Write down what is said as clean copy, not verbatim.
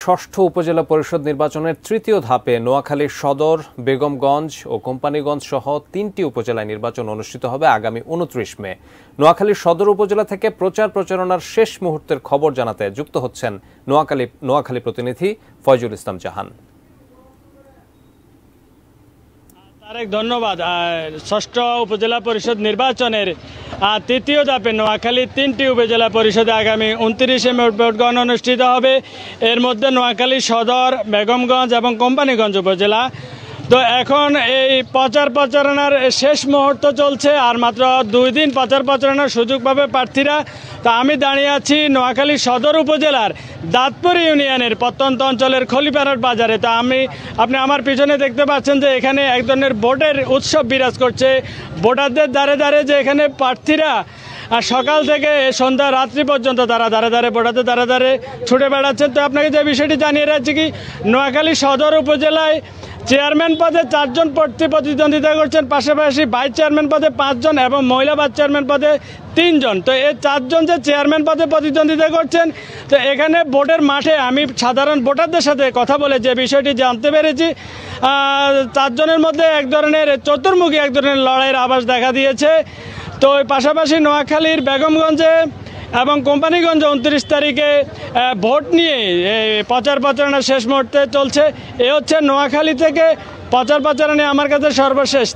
ষষ্ঠ উপজেলা পরিষদ নির্বাচনের তৃতীয় ধাপে নোয়াখালীর সদর, বেগমগঞ্জ ও কোম্পানীগঞ্জ সহ ৩টি উপজেলায় নির্বাচন অনুষ্ঠিত হবে আগামী ২৯ মে। নোয়াখালীর সদর উপজেলা থেকে প্রচারণার শেষ মুহূর্তের খবর জানাতে যুক্ত হচ্ছেন নোয়াখালী প্রতিনিধি ফয়জুল ইসলাম জাহান। ধন্যবাদ। ষষ্ঠ উপজেলা পরিষদ নির্বাচনের তৃতীয় ধাপে নোয়াখালীর ৩টি উপজেলা পরিষদে আগামী ২৯ মে ভোট গ্রহণ অনুষ্ঠিত হবে। এর মধ্যে নোয়াখালী সদর, বেগমগঞ্জ এবং কোম্পানীগঞ্জ উপজেলা। তো এখন এই প্রচারণার শেষ মুহূর্ত চলছে, আর মাত্র 2 দিন প্রচারণার সুযোগ পাবে প্রার্থীরা। তা আমি দাঁড়িয়ে আছি নোয়াখালী সদর উপজেলার দাঁতপুর ইউনিয়নের প্রত্যন্ত অঞ্চলের খলিপাড়ার বাজারে। তা আপনি আমার পিছনে দেখতে পাচ্ছেন যে এখানে এক ধরনের ভোটের উৎসব বিরাজ করছে। ভোটারদের দ্বারে দ্বারে যে এখানে প্রার্থীরা আর সকাল থেকে সন্ধ্যা রাত্রি পর্যন্ত তারা ভোটারদের দ্বারে ছুটে বেড়াচ্ছেন। তো আপনাকে যে বিষয়টি জানিয়ে রাখছি কি, নোয়াখালী সদর উপজেলায় চেয়ারম্যান পদে 4 জন প্রার্থী প্রতিদ্বন্দ্বিতা করছেন, পাশাপাশি ভাইস চেয়ারম্যান পদে 5 জন এবং মহিলা ভাইস চেয়ারম্যান পদে 3 জন। তো এই 4 জন যে চেয়ারম্যান পদে প্রতিদ্বন্দ্বিতা করছেন, তো এখানে ভোটের মাঠে আমি সাধারণ ভোটারদের সাথে কথা বলে যে বিষয়টি জানতে পেরেছি, 4 জনের মধ্যে এক ধরনের চতুর্মুখী এক ধরনের লড়াইয়ের আভাস দেখা দিয়েছে। তো পাশাপাশি নোয়াখালীর বেগমগঞ্জে এবং কোম্পানীগঞ্জ 29 তারিখে ভোট নিয়ে প্রচারণা শেষ মুহূর্তে চলছে। এ হচ্ছে নোয়াখালী থেকে প্রচারণা আমার কাছে সর্বশেষ।